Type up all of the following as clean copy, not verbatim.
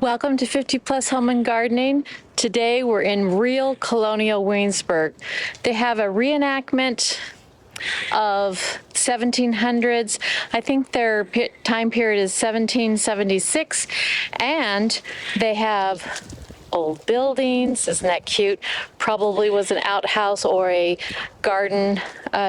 Welcome to 50 Plus Home and Gardening. Today we're in real Colonial Williamsburg. They have a reenactment of 1700s. I think their time period is 1776, and they have old buildings. Isn't that cute? Probably was an outhouse or a garden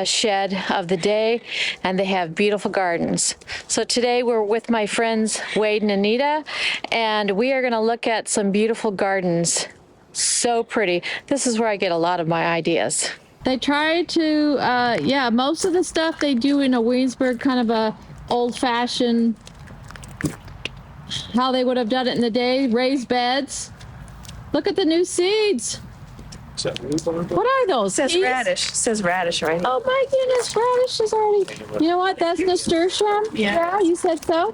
shed of the day, and they have beautiful gardens. So today we're with my friends Wade and Anita, and we are going to look at some beautiful gardens. So pretty. This is where I get a lot of my ideas. They try to, most of the stuff they do in a Williamsburg, kind of a old-fashioned, how they would have done it in the day, raised beds. Look at the new seeds. What are those? It says Peas? radish. It says radish right here. Oh my goodness, radish is already. You know what? That's nasturtium. Yeah. You said so.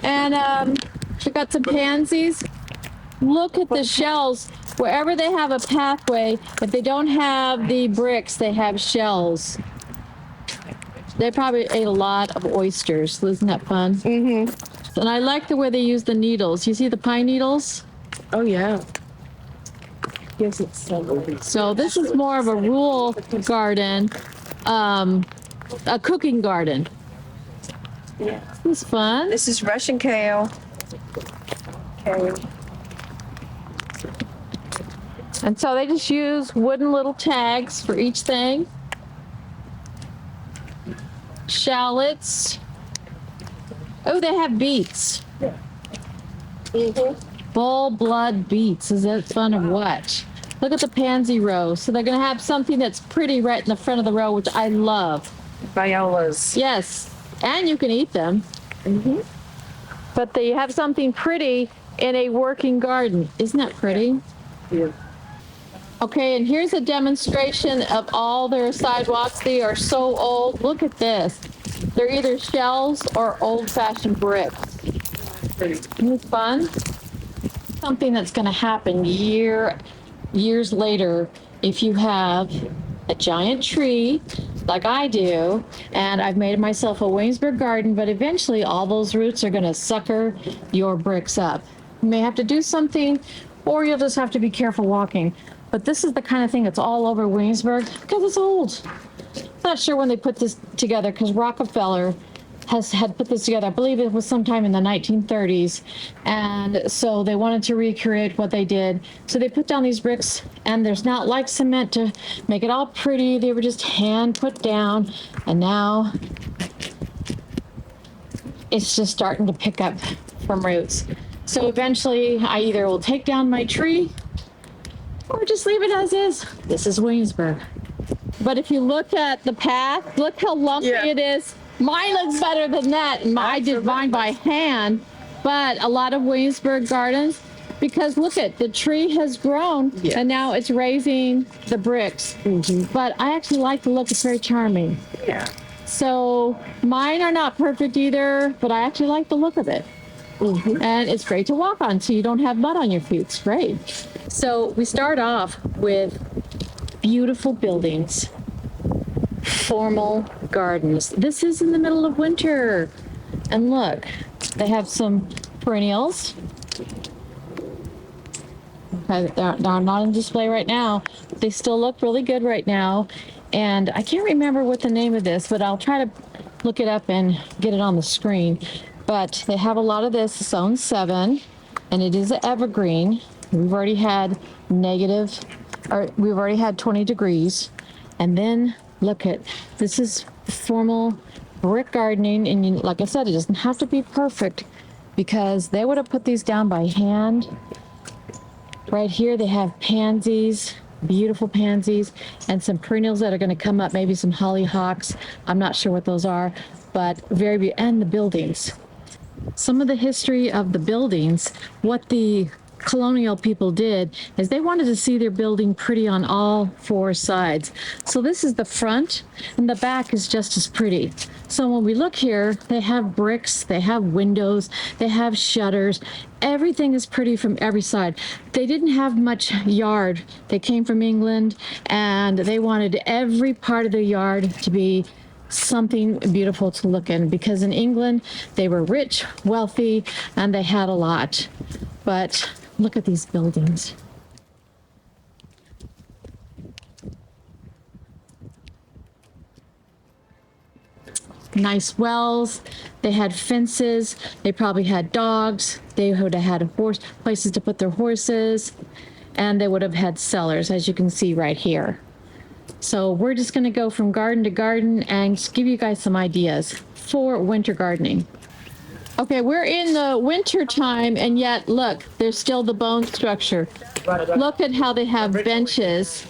And we got some pansies. Look at the shells. Wherever they have a pathway, if they don't have the bricks, they have shells. They probably ate a lot of oysters. Isn't that fun? Mm-hmm. And I like the way they use the needles. You see the pine needles? Oh yeah. Gives it So this is more of a rural garden, a cooking garden. Yeah. This is fun. This is Russian kale. Okay. And so they just use wooden little tags for each thing. Shallots. Oh, they have beets. Mm-hmm. Full blood beets. Is that fun or what? Look at the pansy row. So they're going to have something that's pretty right in the front of the row, which I love. Violas. Yes, and you can eat them. Mm-hmm. But they have something pretty in a working garden. Isn't that pretty? Yeah. Okay, and here's a demonstration of all their sidewalks. They are so old. Look at this. They're either shells or old-fashioned bricks. Isn't it fun? Something that's going to happen years later if you have a giant tree like I do, and I've made myself a Williamsburg garden, but eventually all those roots are going to sucker your bricks up. You may have to do something, or you'll just have to be careful walking. But this is the kind of thing that's all over Williamsburg because it's old. Not sure when they put this together, because Rockefeller had put this together. I believe it was sometime in the 1930s. And so they wanted to recreate what they did. So they put down these bricks, and there's not like cement to make it all pretty. They were just hand put down. And now it's just starting to pick up from roots. So eventually I either will take down my tree or just leave it as is. This is Williamsburg. But if you look at the path, look how lumpy it is. Mine looks better than that. And I did mine by hand, but a lot of Williamsburg gardens, because look at the tree has grown and now it's raising the bricks. Mm-hmm. But I actually like the look. It's very charming. Yeah. So mine are not perfect either, but I actually like the look of it. Mm-hmm. And it's great to walk on, so you don't have mud on your feet. It's great. So we start off with beautiful buildings, formal gardens. This is in the middle of winter. And look, they have some perennials. Okay, they're not on display right now. They still look really good right now. And I can't remember what the name of this, but I'll try to look it up and get it on the screen. But they have a lot of this. It's zone 7, and it is an evergreen. We've already had we've already had 20 degrees. And then look at, this is formal brick gardening. And like I said, it doesn't have to be perfect because they would have put these down by hand. Right here, they have pansies, beautiful pansies, and some perennials that are going to come up, maybe some hollyhocks. I'm not sure what those are, but and the buildings. Some of the history of the buildings, what the colonial people did is they wanted to see their building pretty on all 4 sides. So this is the front, and the back is just as pretty. So when we look here, they have bricks, they have windows, they have shutters. Everything is pretty from every side. They didn't have much yard. They came from England, and they wanted every part of the yard to be something beautiful to look in, because in England they were rich, wealthy, and they had a lot. But look at these buildings. Nice wells. They had fences. They probably had dogs. They would have had places to put their horses, and they would have had cellars, as you can see right here. So we're just going to go from garden to garden and just give you guys some ideas for winter gardening. Okay, we're in the winter time, and yet look, there's still the bone structure. Look at how they have benches,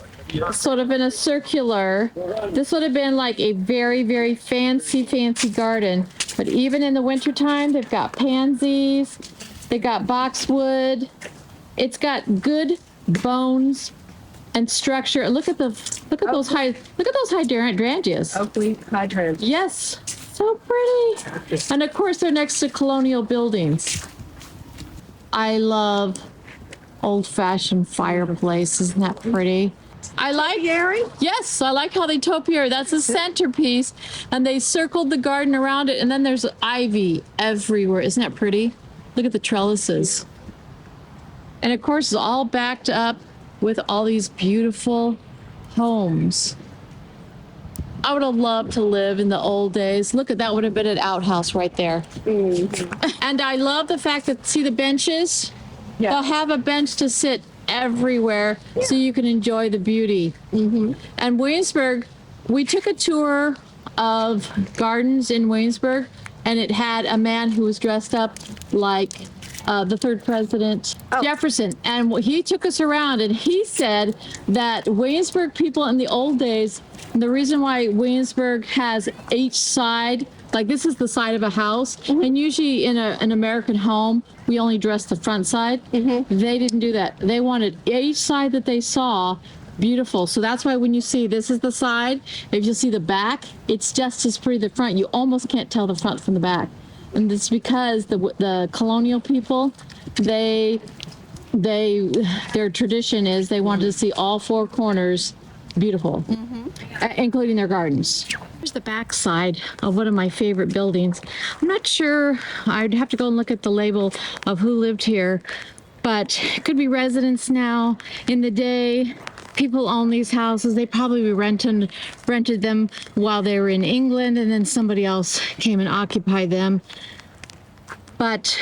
sort of in a circular. This would have been like a very, very fancy garden. But even in the winter time, they've got pansies, they got boxwood. It's got good bones and structure. Look at those hydrangeas. Oakley hydrant. Yes, so pretty. And of course, they're next to colonial buildings. I love old-fashioned fireplace. Isn't that pretty? I like Yes, I like how they topiary. That's a centerpiece, and they circled the garden around it, and then there's ivy everywhere. Isn't that pretty? Look at the trellises. And of course, it's all backed up with all these beautiful homes. I would have loved to live in the old days. Look at that, would have been an outhouse right there. Mm-hmm. And I love the fact that, see the benches? Yeah. They'll have a bench to sit everywhere so you can enjoy the beauty. Mm-hmm. And Williamsburg, we took a tour of gardens in Williamsburg, and it had a man who was dressed up like the third president, Jefferson. And he took us around, and he said that Williamsburg people in the old days, the reason why Williamsburg has each side, like this is the side of a house, and usually in an American home, we only dress the front side. They didn't do that. They wanted each side that they saw beautiful. So that's why when you see this is the side, if you see the back, it's just as pretty the front. You almost can't tell the front from the back. And it's because the colonial people, their tradition is they wanted to see all four corners beautiful, including their gardens. Here's the back side of one of my favorite buildings. I'm not sure, I'd have to go and look at the label of who lived here, but it could be residents now. In the day, people own these houses. They probably rented them while they were in England, and then somebody else came and occupied them. But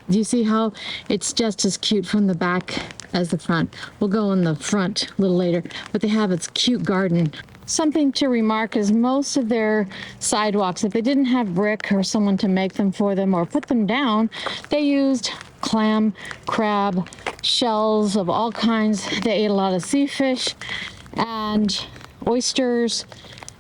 do you see how it's just as cute from the back as the front? We'll go in the front a little later, but they have this cute garden. Something to remark is most of their sidewalks, if they didn't have brick or someone to make them for them or put them down, they used clam, crab, shells of all kinds. They ate a lot of sea fish and oysters,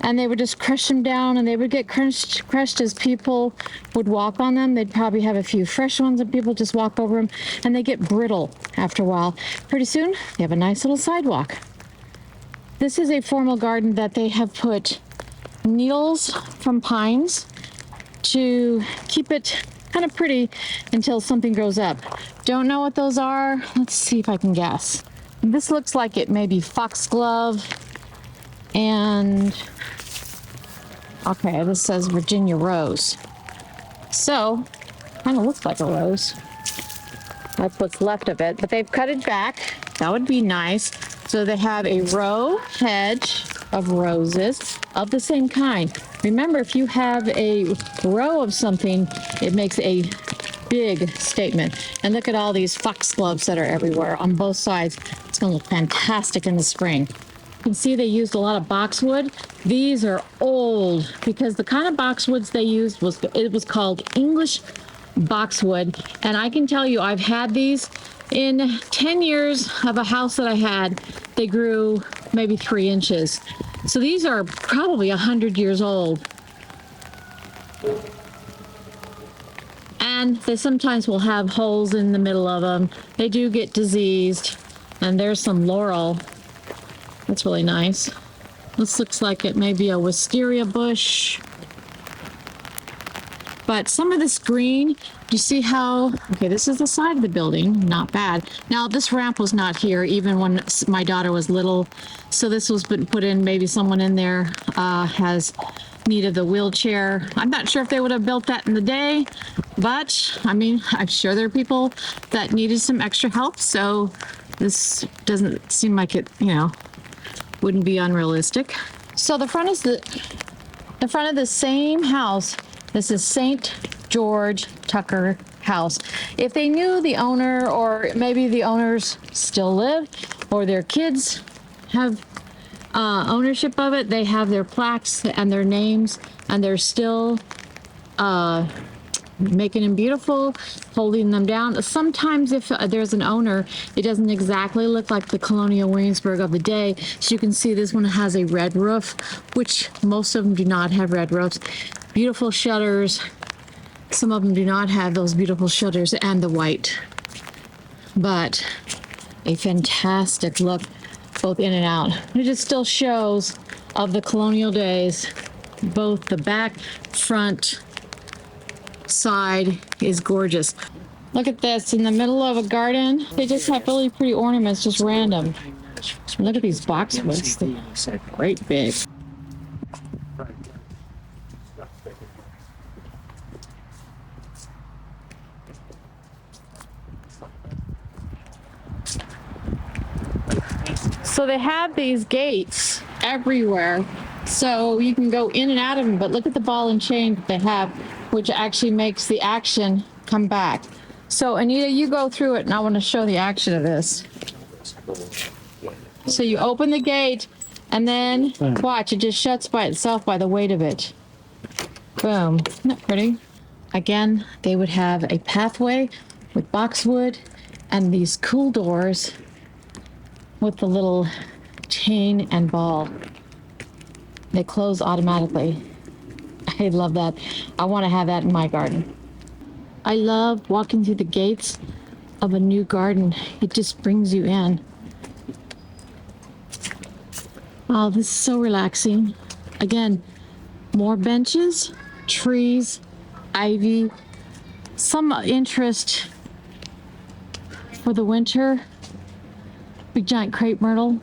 and they would just crush them down, and they would get crushed as people would walk on them. They'd probably have a few fresh ones and people just walk over them, and they get brittle after a while. Pretty soon, they have a nice little sidewalk. This is a formal garden that they have put needles from pines to keep it kind of pretty until something grows up. Don't know what those are. Let's see if I can guess. This looks like it may be foxglove, and okay, this says Virginia rose. So, kind of looks like a rose. That's what's left of it, but they've cut it back. That would be nice. So they have a row hedge of roses of the same kind. Remember, if you have a row of something, it makes a big statement. And look at all these foxgloves that are everywhere on both sides. It's going to look fantastic in the spring. You can see they used a lot of boxwood. These are old because the kind of boxwoods they used was called English boxwood. And I can tell you, I've had these. In 10 years of a house that I had, they grew maybe 3 inches. So these are probably 100 years old. And they sometimes will have holes in the middle of them. They do get diseased. And there's some laurel. That's really nice. This looks like it may be a wisteria bush. But some of this green, you see how, okay, this is the side of the building, not bad. Now this ramp was not here even when my daughter was little. So this was put in, maybe someone in there has need of the wheelchair. I'm not sure if they would have built that in the day, but I mean, I'm sure there are people that needed some extra help. So this doesn't seem like it, you know, wouldn't be unrealistic. So the front is the front of the same house. This is St. George Tucker House. If they knew the owner, or maybe the owners still live, or their kids have ownership of it, they have their plaques and their names, and they're still making them beautiful, holding them down. Sometimes if there's an owner, it doesn't exactly look like the Colonial Williamsburg of the day. So you can see this one has a red roof, which most of them do not have red roofs. Beautiful shutters. Some of them do not have those beautiful shutters and the white. But a fantastic look, both in and out. It just still shows of the colonial days. Both the back, front, side is gorgeous. Look at this, in the middle of a garden. They just have really pretty ornaments, just random. Look at these boxwoods. They're great big. So they have these gates everywhere, so you can go in and out of them, but look at the ball and chain that they have, which actually makes the action come back. So Anita, you go through it, and I want to show the action of this. So you open the gate, and then watch, it just shuts by itself by the weight of it. Boom. Isn't that pretty? Again, they would have a pathway with boxwood and these cool doors with the little chain and ball. They close automatically. I love that. I want to have that in my garden. I love walking through the gates of a new garden. It just brings you in. Oh, this is so relaxing. Again, more benches, trees, ivy, some interest for the winter. Big giant crepe myrtle.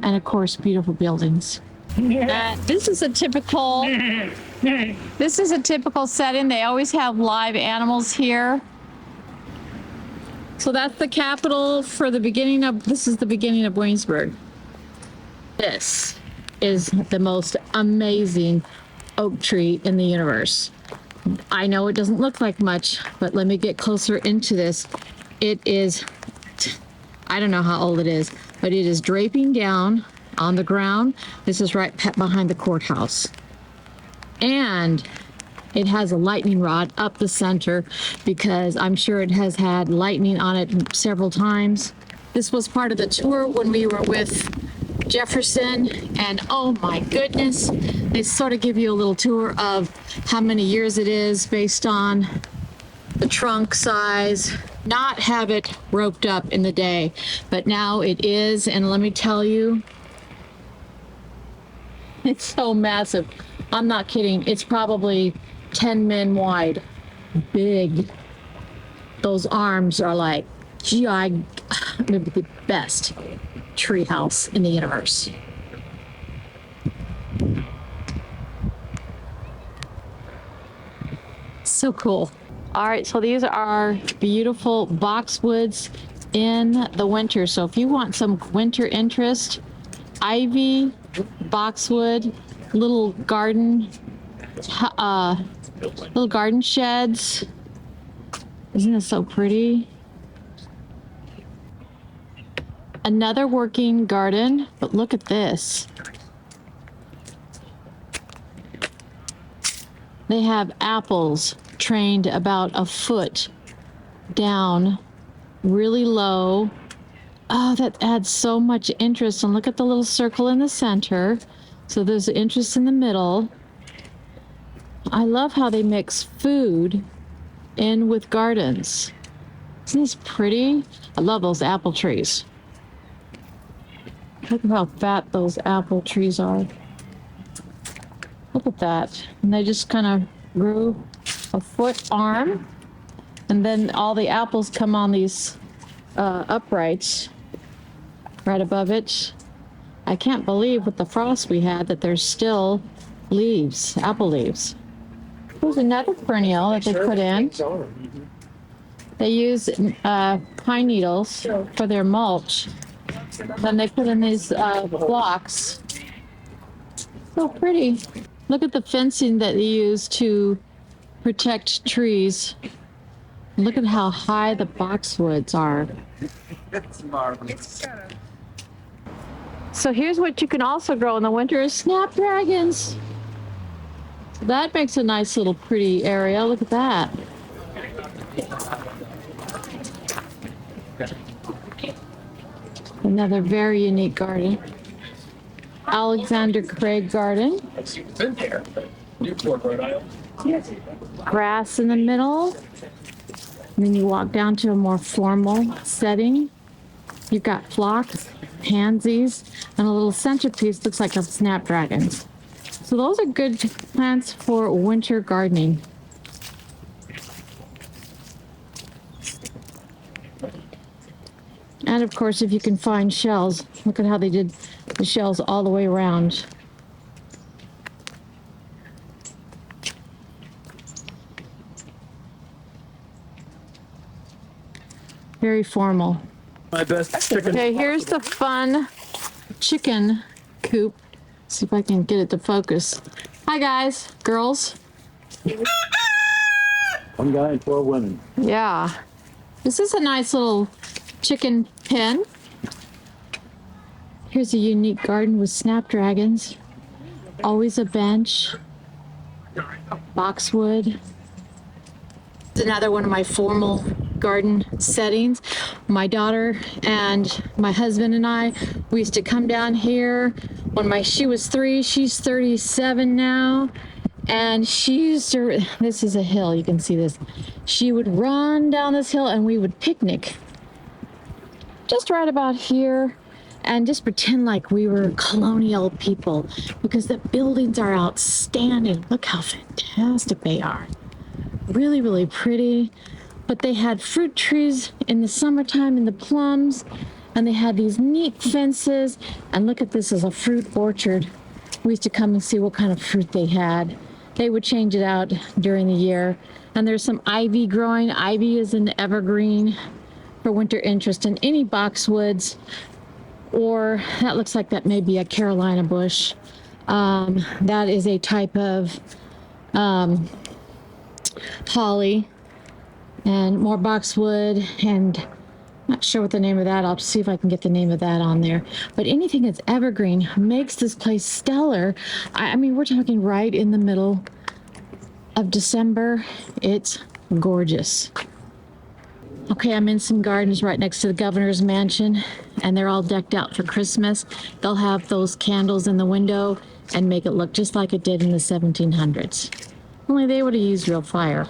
And of course, beautiful buildings. This is a typical setting. They always have live animals here. So that's the capital for the beginning of, this is the beginning of Williamsburg. This is the most amazing oak tree in the universe. I know it doesn't look like much, but let me get closer into this. It is, I don't know how old it is, but it is draping down on the ground. This is right behind the courthouse. And it has a lightning rod up the center because I'm sure it has had lightning on it several times. This was part of the tour when we were with Jefferson, and oh my goodness, they sort of give you a little tour of how many years it is based on the trunk size. Not have it roped up in the day, but now it is, and let me tell you, it's so massive. I'm not kidding. It's probably 10 men wide. Big. Those arms are like, maybe the best tree house in the universe. So cool. All right, so these are beautiful boxwoods in the winter. So if you want some winter interest, ivy, boxwood, little garden sheds. Isn't this so pretty? Another working garden, but look at this. They have apples trained about a foot down, really low. Oh, that adds so much interest. And look at the little circle in the center. So there's interest in the middle. I love how they mix food in with gardens. Isn't this pretty? I love those apple trees. Look at how fat those apple trees are. Look at that. And they just kind of grew a foot arm. And then all the apples come on these uprights right above it. I can't believe with the frost we had that there's still leaves, apple leaves. There's another perennial that they put in. They use pine needles for their mulch. Then they put in these blocks. So pretty. Look at the fencing that they use to protect trees. Look at how high the boxwoods are. It's marvelous. So here's what you can also grow in the winter is snapdragons. So that makes a nice little pretty area. Look at that. Another very unique garden. Alexander Craig Garden. Been there. Newport, Rhode Island. Grass in the middle. And then you walk down to a more formal setting. You've got phlox, pansies, and a little centerpiece looks like a snapdragons. So those are good plants for winter gardening. And of course, if you can find shells, look at how they did the shells all the way around. Very formal. My best chicken. Okay, here's the fun chicken coop. See if I can get it to focus. Hi guys, girls. One guy and 12 women. Yeah. This is a nice little chicken pen. Here's a unique garden with snapdragons. Always a bench. Boxwood. It's another one of my formal garden settings. My daughter and my husband and I, we used to come down here when she was 3, she's 37 now. And she used to, this is a hill, you can see this. She would run down this hill and we would picnic just right about here and just pretend like we were colonial people because the buildings are outstanding. Look how fantastic they are. Really, really pretty. But they had fruit trees in the summertime in the plums, and they had these neat fences. And look at this as a fruit orchard. We used to come and see what kind of fruit they had. They would change it out during the year. And there's some ivy growing. Ivy is an evergreen for winter interest in any boxwoods, or that looks like that may be a Carolina bush. That is a type of holly, and more boxwood, and not sure what the name of that. I'll see if I can get the name of that on there. But anything that's evergreen makes this place stellar. I mean, we're talking right in the middle of December. It's gorgeous. Okay, I'm in some gardens right next to the governor's mansion, and they're all decked out for Christmas. They'll have those candles in the window and make it look just like it did in the 1700s. Only they would have used real fire.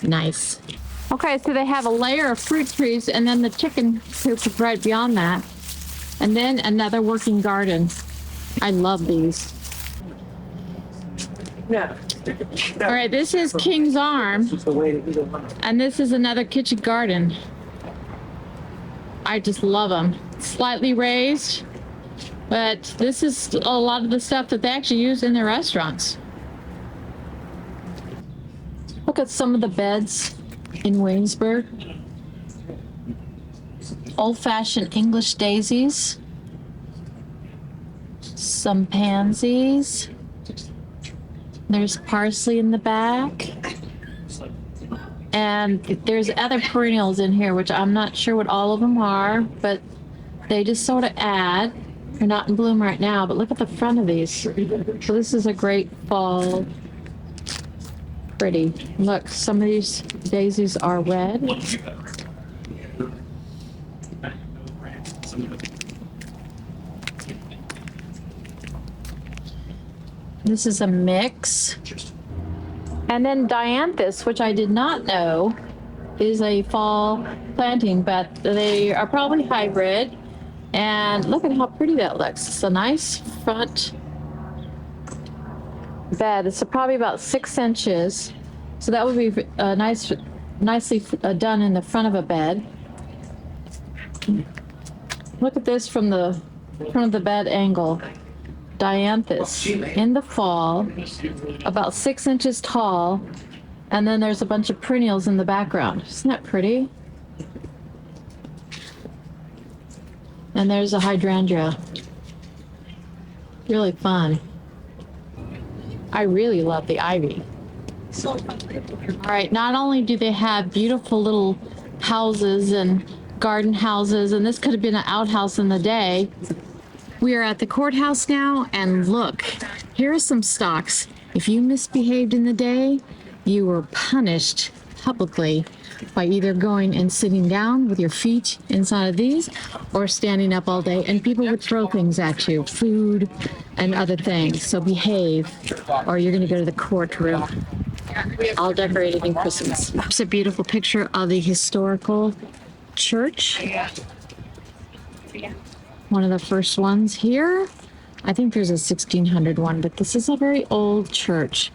Nice. Okay, so they have a layer of fruit trees, and then the chicken coop is right beyond that. And then another working garden. I love these. Yeah. All right, this is King's Arm, and this is another kitchen garden. I just love them. Slightly raised, but this is a lot of the stuff that they actually use in their restaurants. Look at some of the beds in Williamsburg. Old-fashioned English daisies. Some pansies. There's parsley in the back. And there's other perennials in here, which I'm not sure what all of them are, but they just sort of add. They're not in bloom right now, but look at the front of these. So this is a great fall. Pretty. Look, some of these daisies are red. This is a mix. And then dianthus, which I did not know, is a fall planting, but they are probably hybrid. And look at how pretty that looks. It's a nice front bed. It's probably about 6 inches. So that would be nicely done in the front of a bed. Look at this from the front of the bed angle. Dianthus in the fall, about 6 inches tall, and then there's a bunch of perennials in the background. Isn't that pretty? And there's a hydrangea. Really fun. I really love the ivy. All right, not only do they have beautiful little houses and garden houses, and this could have been an outhouse in the day. We are at the courthouse now, and look, here are some stocks. If you misbehaved in the day, you were punished publicly by either going and sitting down with your feet inside of these or standing up all day, and people would throw things at you, food and other things. So behave, or you're going to go to the courtroom. All decorated in Christmas. It's a beautiful picture of the historical church. One of the first ones here. I think there's a 1600 one, but this is a very old church.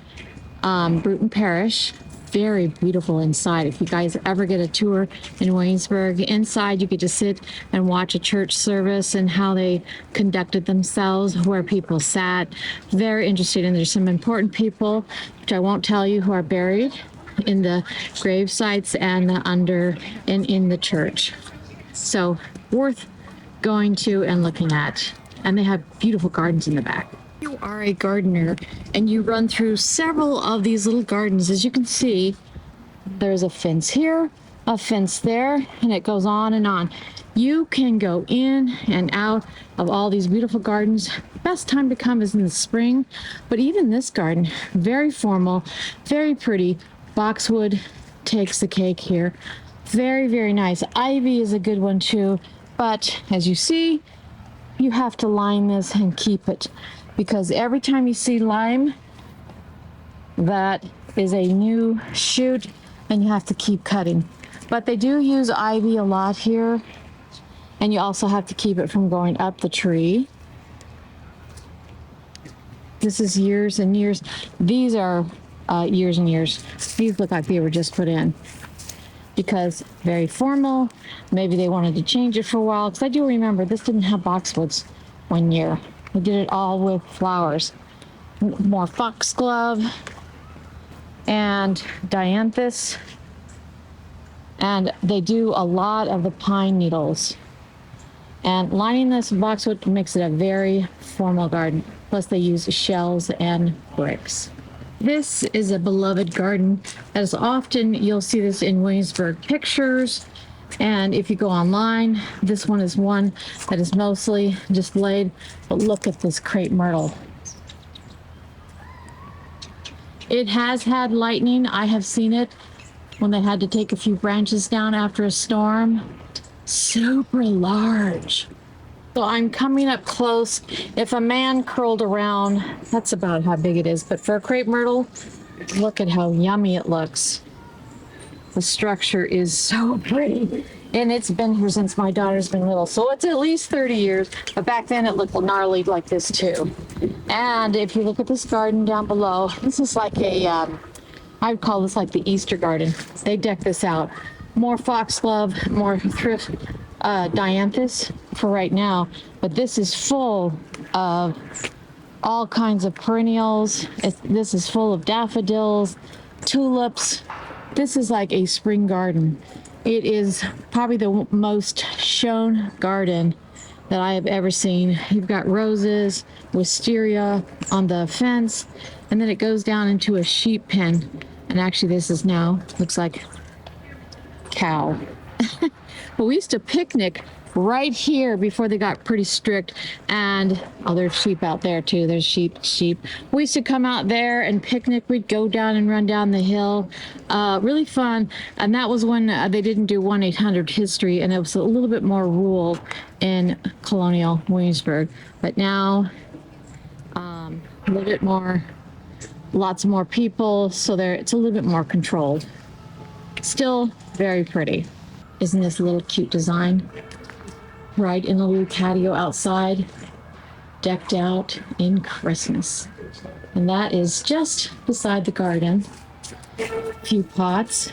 Bruton Parish. Very beautiful inside. If you guys ever get a tour in Williamsburg, inside you get to sit and watch a church service and how they conducted themselves, where people sat. Very interesting. And there's some important people, which I won't tell you, who are buried in the grave sites and in the church. So worth going to and looking at. And they have beautiful gardens in the back. You are a gardener and you run through several of these little gardens. As you can see, there's a fence here, a fence there, and it goes on and on. You can go in and out of all these beautiful gardens. Best time to come is in the spring, but even this garden, very formal, very pretty. Boxwood takes the cake here. Very, very nice. Ivy is a good one too, but as you see, you have to line this and keep it, because every time you see lime, that is a new shoot and you have to keep cutting. But they do use ivy a lot here, and you also have to keep it from going up the tree. This is years and years. These are years and years. These look like they were just put in because very formal. Maybe they wanted to change it for a while, because I do remember this didn't have boxwoods one year. We did it all with flowers. More foxglove and dianthus. And they do a lot of the pine needles. And lining this boxwood makes it a very formal garden. Plus they use shells and bricks. This is a beloved garden. As often you'll see this in Williamsburg pictures. And if you go online, this one is one that is mostly displayed. But look at this crepe myrtle. It has had lightning. I have seen it when they had to take a few branches down after a storm. Super large. So I'm coming up close. If a man curled around, that's about how big it is. But for a crepe myrtle, look at how yummy it looks. The structure is so pretty. And it's been here since my daughter's been little. So it's at least 30 years. But back then it looked gnarly like this too. And if you look at this garden down below, this is like a, I would call this like the Easter garden. They deck this out. More foxglove, more thrift dianthus for right now. But this is full of all kinds of perennials. This is full of daffodils, tulips. This is like a spring garden. It is probably the most shown garden that I have ever seen. You've got roses, wisteria on the fence, and then it goes down into a sheep pen. And actually this is now, looks like cow. But we used to picnic right here before they got pretty strict. And oh, there's sheep out there too. There's sheep. We used to come out there and picnic. We'd go down and run down the hill. Really fun. And that was when they didn't do 1-800 history, and it was a little bit more rural in Colonial Williamsburg. But now a little bit more, lots more people, so it's a little bit more controlled. Still very pretty. Isn't this a little cute design? Right in the little patio outside, decked out in Christmas. And that is just beside the garden. A few pots.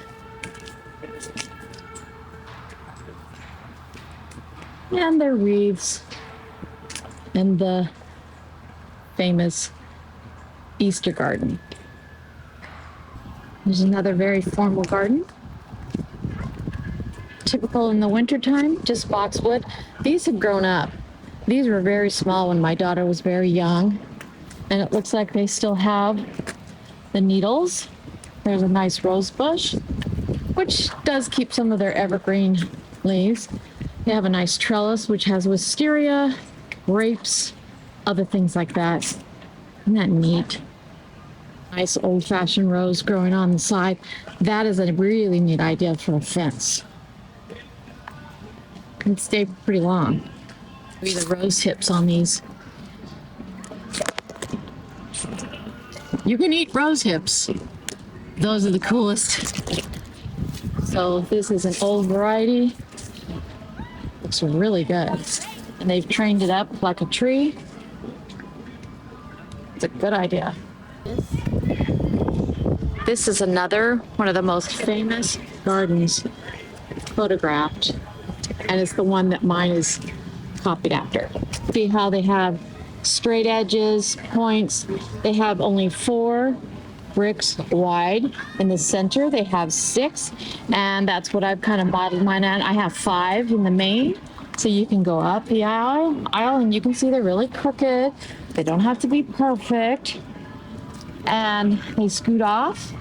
And their wreaths and the famous Easter garden. There's another very formal garden. Typical in the wintertime, just boxwood. These have grown up. These were very small when my daughter was very young. And it looks like they still have the needles. There's a nice rose bush, which does keep some of their evergreen leaves. They have a nice trellis, which has wisteria, grapes, other things like that. Isn't that neat? Nice old-fashioned rose growing on the side. That is a really neat idea for a fence. Can stay pretty long. Maybe the rose hips on these. You can eat rose hips. Those are the coolest. So this is an old variety. Looks really good. And they've trained it up like a tree. It's a good idea. This is another one of the most famous gardens photographed. And it's the one that mine is copied after. See how they have straight edges, points. They have only 4 bricks wide. In the center, they have 6. And that's what I've kind of modeled mine on. I have 5 in the main. So you can go up the aisle and you can see they're really crooked. They don't have to be perfect. And they scoot off.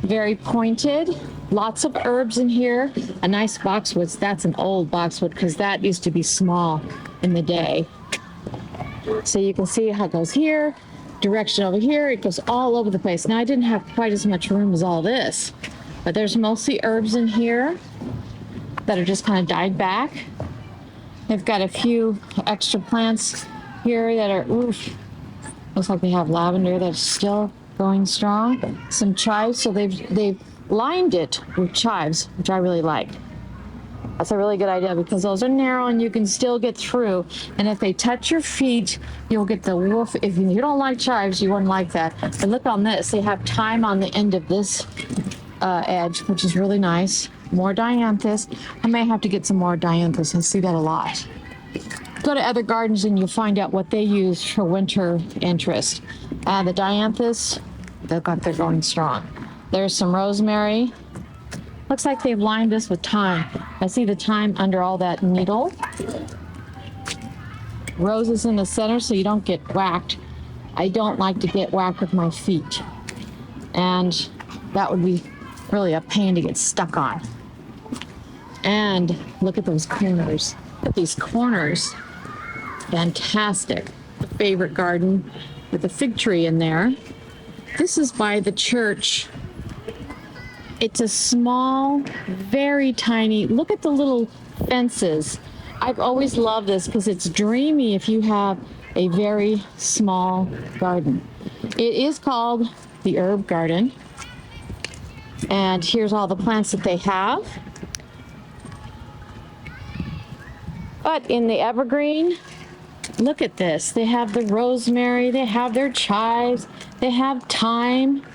Very pointed. Lots of herbs in here. A nice boxwood. That's an old boxwood because that used to be small in the day. So you can see how it goes here, direction over here. It goes all over the place. Now I didn't have quite as much room as all this, but there's mostly herbs in here that are just kind of died back. They've got a few extra plants here that are, oof, looks like they have lavender that's still going strong. Some chives, so they've lined it with chives, which I really like. That's a really good idea because those are narrow and you can still get through. And if they touch your feet, you'll get the woof. If you don't like chives, you wouldn't like that. But look on this. They have thyme on the end of this edge, which is really nice. More dianthus. I may have to get some more dianthus. I see that a lot. Go to other gardens and you'll find out what they use for winter interest. The dianthus, they're going strong. There's some rosemary. Looks like they've lined this with thyme. I see the thyme under all that needle. Roses in the center so you don't get whacked. I don't like to get whacked with my feet. And that would be really a pain to get stuck on. And look at those corners. Look at these corners. Fantastic. Favorite garden with a fig tree in there. This is by the church. It's a small, very tiny, look at the little fences. I've always loved this because it's dreamy if you have a very small garden. It is called the herb garden. And here's all the plants that they have. But in the evergreen, look at this. They have the rosemary, they have their chives, they have thyme.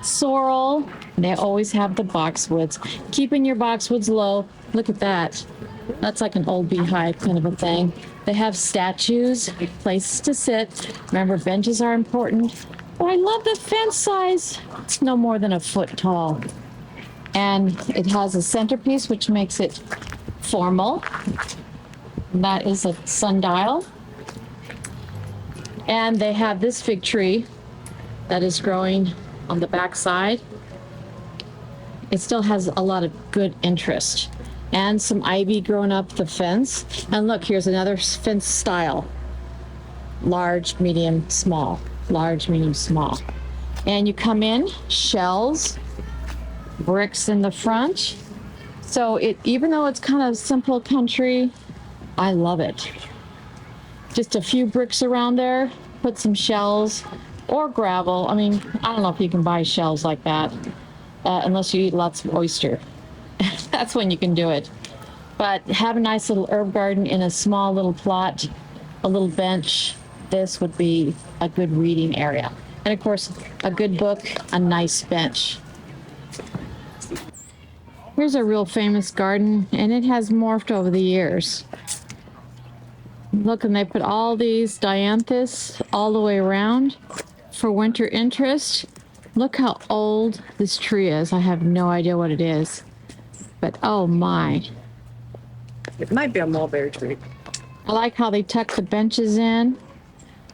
Sorrel. They always have the boxwoods. Keeping your boxwoods low. Look at that. That's like an old beehive kind of a thing. They have statues, places to sit. Remember, benches are important. Oh, I love the fence size. It's no more than a foot tall. And it has a centerpiece, which makes it formal. And that is a sundial. And they have this fig tree that is growing on the back side. It still has a lot of good interest. And some ivy growing up the fence. And look, here's another fence style. Large, medium, small. Large, medium, small. And you come in, shells, bricks in the front. So even though it's kind of simple country, I love it. Just a few bricks around there, put some shells, or gravel. I mean, I don't know if you can buy shells like that, unless you eat lots of oyster. That's when you can do it. But have a nice little herb garden in a small little plot, a little bench. This would be a good reading area. And of course, a good book, a nice bench. Here's a real famous garden, and it has morphed over the years. Look, and they put all these dianthus all the way around for winter interest. Look how old this tree is. I have no idea what it is, but oh my. It might be a mulberry tree. I like how they tuck the benches in.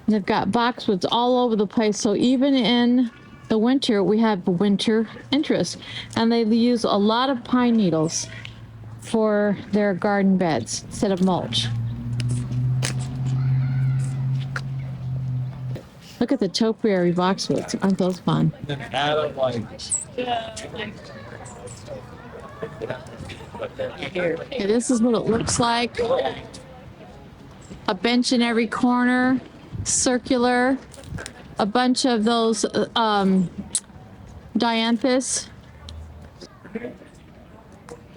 They've got boxwoods all over the place, so even in the winter, we have winter interest. And they use a lot of pine needles for their garden beds instead of mulch. Look at the topiary boxwoods. Aren't those fun? Okay, this is what it looks like. A bench in every corner, circular, a bunch of those dianthus.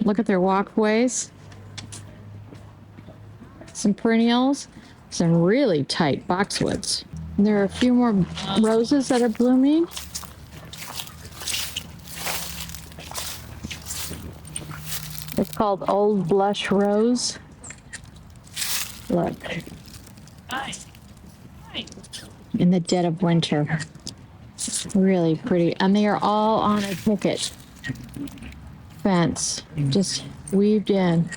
Look at their walkways. Some perennials, some really tight boxwoods. And there are a few more roses that are blooming. It's called Old Blush Rose. Look. In the dead of winter. Really pretty. And they are all on a picket fence, just weaved in.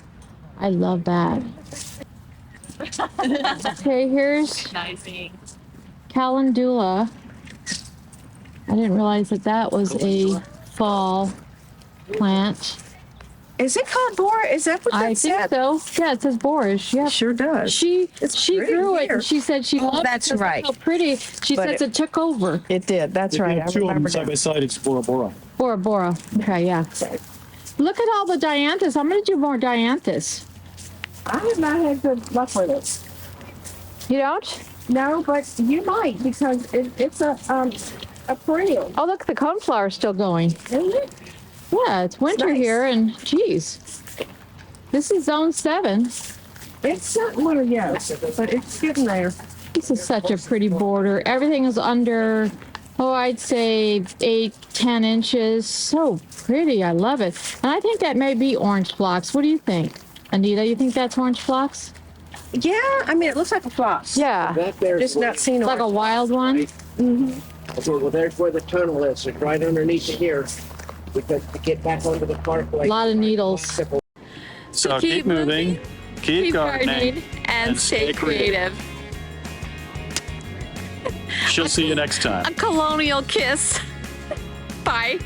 I love that. Okay, here's calendula. I didn't realize that that was a fall plant. Is it called boar? Is that what I that think said? so. Yeah, it says boorish. Yeah. It sure does. She It's she pretty grew it here. and she said she loved that's it 'cause right. it's so pretty. She But says it took over. It did. That's right. I Two of them remember side by that. side. It's Bora Bora. Bora Bora. Okay, yeah. Look at all the dianthus. I'm gonna do more dianthus. I have not had good luck with it. You don't? No, but you might because it's a perennial, Oh, look, the coneflower's still going. isn't it? Yeah, it's winter nice. here, and geez, this is zone 7. It's not one of yet, but it's getting there. This is such a pretty border. Everything is under, oh, I'd say 8-10 inches. So pretty. I love it. And I think that may be orange phlox. What do you think, Anita? You think that's orange phlox? Yeah, I mean it looks like a floss. Yeah, That there's Just not seen like a it. wild one. well, there's where the tunnel is. It's right underneath it here. Because to get back onto the A parkway. lot of needles. So keep moving, keep gardening, and stay creative. She'll see you next time. A colonial kiss. Bye.